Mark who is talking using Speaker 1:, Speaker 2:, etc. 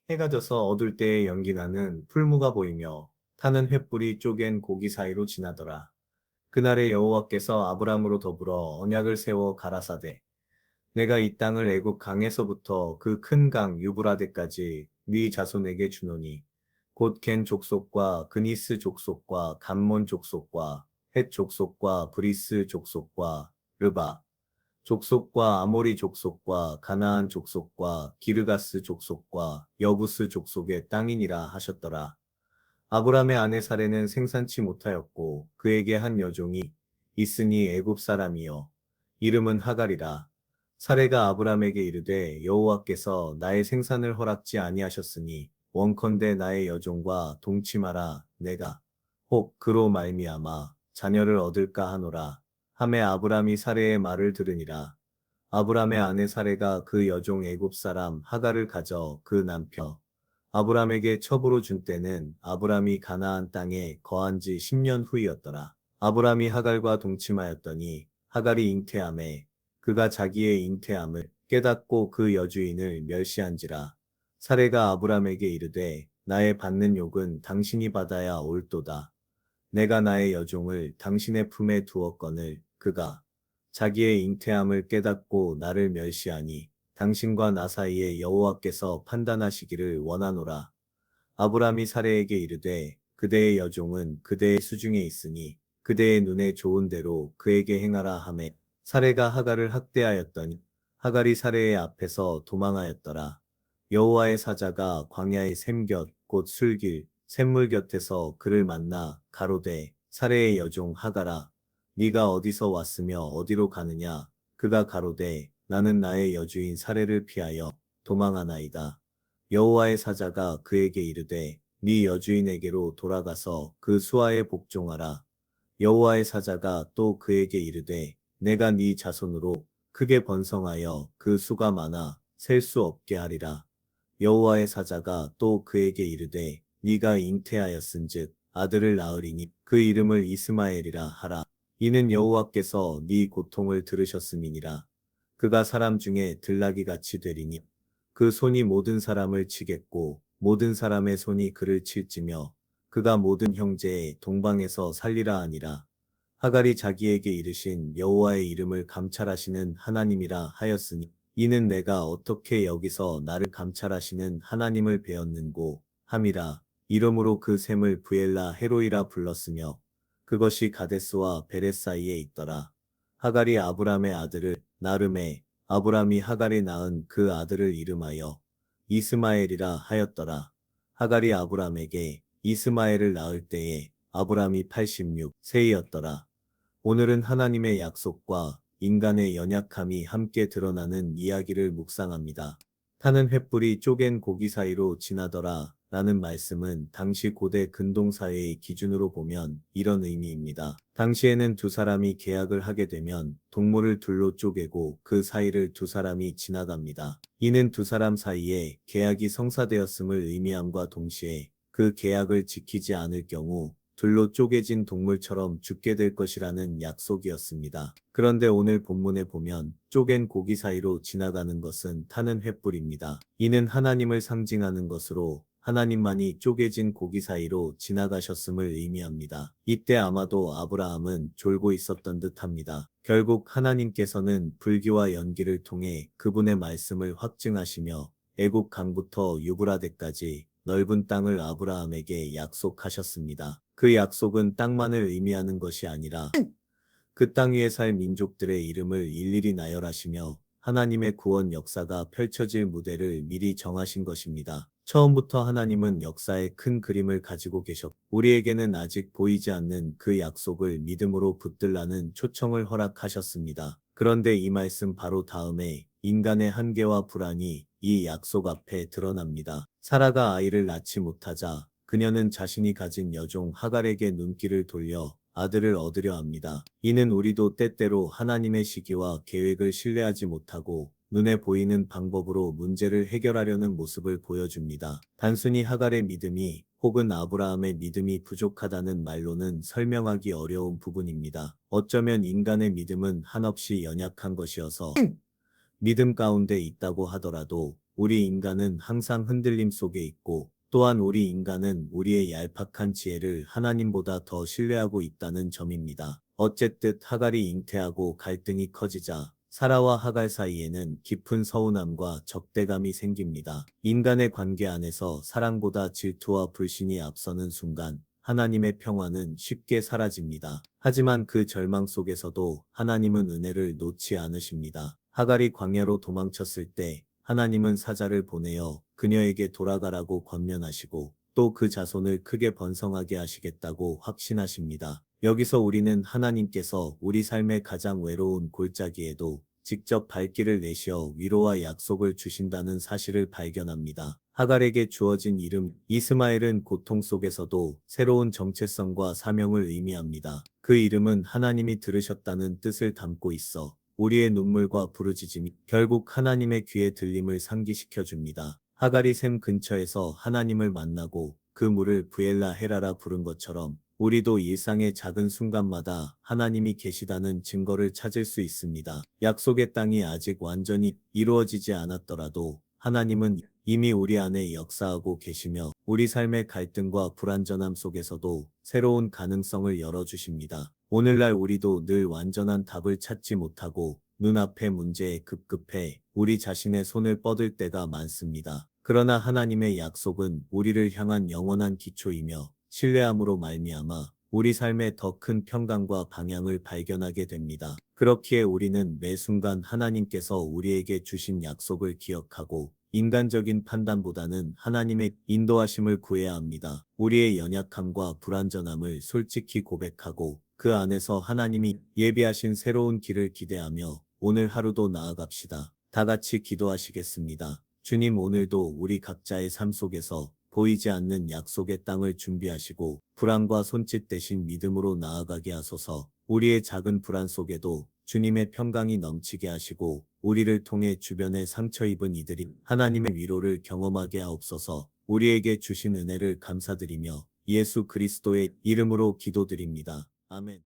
Speaker 1: 해가 져서 어둘 때에 연기나는 풀무가 보이며 타는 횃불이 쪼갠 고기 사이로 지나더라. 그날에 여호와께서 아브람으로 더불어 언약을 세워 가라사대 내가 이 땅을 애굽 강에서부터 그 큰 강 유브라데까지 네 자손에게 주노니 곧 겐 족속과 그니스 족속과 감몬 족속과 헷 족속과 브리스 족속과 르바 족속과 아모리 족속과 가나안 족속과 기르가스 족속과 여부스 족속의 땅이니라 하셨더라. 아브람의 아내 사레는 생산치 못하였고 그에게 한 여종이 있으니 애굽 사람이요 이름은 하갈이라. 사레가 아브람에게 이르되 여호와께서 나의 생산을 허락지 아니하셨으니 원컨대 나의 여종과 동침하라. 내가 혹 그로 말미암아 자녀를 얻을까 하노라. 하매 아브람이 사레의 말을 들으니라. 아브람의 아내 사레가 그 여종 애굽 사람 하갈을 가져 그 남편 아브람에게 첩으로 준 때는 아브람이 가나안 땅에 거한 지 10년 후이었더라. 아브람이 하갈과 동침하였더니 하갈이 잉태함에 그가 자기의 잉태함을 깨닫고 그 여주인을 멸시한지라. 사레가 아브람에게 이르되 나의 받는 욕은 당신이 받아야 옳도다. 내가 나의 여종을 당신의 품에 두었거늘 그가 자기의 잉태함을 깨닫고 나를 멸시하니 당신과 나 사이에 여호와께서 판단하시기를 원하노라. 아브람이 사레에게 이르되 그대의 여종은 그대의 수중에 있으니 그대의 눈에 좋은 대로 그에게 행하라 하매 사레가 하갈을 학대하였더니 하갈이 사레의 앞에서 도망하였더라. 여호와의 사자가 광야의 샘곁 곧 술길 샘물 곁에서 그를 만나 가로되 사레의 여종 하갈아 네가 어디서 왔으며 어디로 가느냐 그가 가로되 나는 나의 여주인 사레를 피하여 도망하나이다. 여호와의 사자가 그에게 이르되 네 여주인에게로 돌아가서 그 수하에 복종하라. 여호와의 사자가 또 그에게 이르되 내가 네 자손으로 크게 번성하여 그 수가 많아 셀 수 없게 하리라. 여호와의 사자가 또 그에게 이르되 네가 잉태하였은즉 아들을 낳으리니 그 이름을 이스마엘이라 하라. 이는 여호와께서 네 고통을 들으셨음이니라. 그가 사람 중에 들나귀 같이 되리니 그 손이 모든 사람을 치겠고 모든 사람의 손이 그를 칠지며 그가 모든 형제의 동방에서 살리라 하니라. 하갈이 자기에게 이르신 여호와의 이름을 감찰하시는 하나님이라 하였으니 이는 내가 어떻게 여기서 나를 감찰하시는 하나님을 배웠는고 함이라. 이러므로 그 샘을 부엘라 헤로이라 불렀으며 그것이 가데스와 베렛 사이에 있더라. 하갈이 아브람의 아들을 나름에 아브람이 하갈이 낳은 그 아들을 이름하여 이스마엘이라 하였더라. 하갈이 아브람에게 이스마엘을 낳을 때에 아브람이 86세이었더라. 오늘은 하나님의 약속과 인간의 연약함이 함께 드러나는 이야기를 묵상합니다. 타는 횃불이 쪼갠 고기 사이로 지나더라 라는 말씀은 당시 고대 근동사회의 기준으로 보면 이런 의미입니다. 당시에는 두 사람이 계약을 하게 되면 동물을 둘로 쪼개고 그 사이를 두 사람이 지나갑니다. 이는 두 사람 사이에 계약이 성사되었음을 의미함과 동시에 그 계약을 지키지 않을 경우 둘로 쪼개진 동물처럼 죽게 될 것이라는 약속이었습니다. 그런데 오늘 본문에 보면 쪼갠 고기 사이로 지나가는 것은 타는 횃불입니다. 이는 하나님을 상징하는 것으로 하나님만이 쪼개진 고기 사이로 지나가셨음을 의미합니다. 이때 아마도 아브라함은 졸고 있었던 듯합니다. 결국 하나님께서는 불기와 연기를 통해 그분의 말씀을 확증하시며 애굽 강부터 유브라데까지 넓은 땅을 아브라함에게 약속하셨습니다. 그 약속은 땅만을 의미하는 것이 아니라 그 땅 위에 살 민족들의 이름을 일일이 나열하시며 하나님의 구원 역사가 펼쳐질 무대를 미리 정하신 것입니다. 처음부터 하나님은 역사의 큰 그림을 가지고 계셨고 우리에게는 아직 보이지 않는 그 약속을 믿음으로 붙들라는 초청을 허락하셨습니다. 그런데 이 말씀 바로 다음에 인간의 한계와 불안이 이 약속 앞에 드러납니다. 사라가 아이를 낳지 못하자 그녀는 자신이 가진 여종 하갈에게 눈길을 돌려 아들을 얻으려 합니다. 이는 우리도 때때로 하나님의 시기와 계획을 신뢰하지 못하고 눈에 보이는 방법으로 문제를 해결하려는 모습을 보여줍니다. 단순히 하갈의 믿음이 혹은 아브라함의 믿음이 부족하다는 말로는 설명하기 어려운 부분입니다. 어쩌면 인간의 믿음은 한없이 연약한 것이어서 믿음 가운데 있다고 하더라도 우리 인간은 항상 흔들림 속에 있고 또한 우리 인간은 우리의 얄팍한 지혜를 하나님보다 더 신뢰하고 있다는 점입니다. 어쨌든 하갈이 잉태하고 갈등이 커지자 사라와 하갈 사이에는 깊은 서운함과 적대감이 생깁니다. 인간의 관계 안에서 사랑보다 질투와 불신이 앞서는 순간 하나님의 평화는 쉽게 사라집니다. 하지만 그 절망 속에서도 하나님은 은혜를 놓지 않으십니다. 하갈이 광야로 도망쳤을 때 하나님은 사자를 보내어 그녀에게 돌아가라고 권면하시고 또 그 자손을 크게 번성하게 하시겠다고 확신하십니다. 여기서 우리는 하나님께서 우리 삶의 가장 외로운 골짜기에도 직접 발길을 내쉬어 위로와 약속을 주신다는 사실을 발견합니다. 하갈에게 주어진 이름 이스마엘은 고통 속에서도 새로운 정체성과 사명을 의미합니다. 그 이름은 하나님이 들으셨다는 뜻을 담고 있어 우리의 눈물과 부르짖음이 결국 하나님의 귀에 들림을 상기시켜 줍니다. 하갈이 샘 근처에서 하나님을 만나고 그 물을 부엘라 헤라라 부른 것처럼 우리도 일상의 작은 순간마다 하나님이 계시다는 증거를 찾을 수 있습니다. 약속의 땅이 아직 완전히 이루어지지 않았더라도 하나님은 이미 우리 안에 역사하고 계시며 우리 삶의 갈등과 불완전함 속에서도 새로운 가능성을 열어주십니다. 오늘날 우리도 늘 완전한 답을 찾지 못하고 눈앞의 문제에 급급해 우리 자신의 손을 뻗을 때가 많습니다. 그러나 하나님의 약속은 우리를 향한 영원한 기초이며 신뢰함으로 말미암아 우리 삶의 더 큰 평강과 방향을 발견하게 됩니다. 그렇기에 우리는 매 순간 하나님께서 우리에게 주신 약속을 기억하고 인간적인 판단보다는 하나님의 인도하심을 구해야 합니다. 우리의 연약함과 불완전함을 솔직히 고백하고 그 안에서 하나님이 예비하신 새로운 길을 기대하며 오늘 하루도 나아갑시다. 다 같이 기도하시겠습니다. 주님, 오늘도 우리 각자의 삶 속에서 보이지 않는 약속의 땅을 준비하시고 불안과 손짓 대신 믿음으로 나아가게 하소서. 우리의 작은 불안 속에도 주님의 평강이 넘치게 하시고 우리를 통해 주변에 상처 입은 이들이 하나님의 위로를 경험하게 하옵소서. 우리에게 주신 은혜를 감사드리며 예수 그리스도의 이름으로 기도드립니다. 아멘.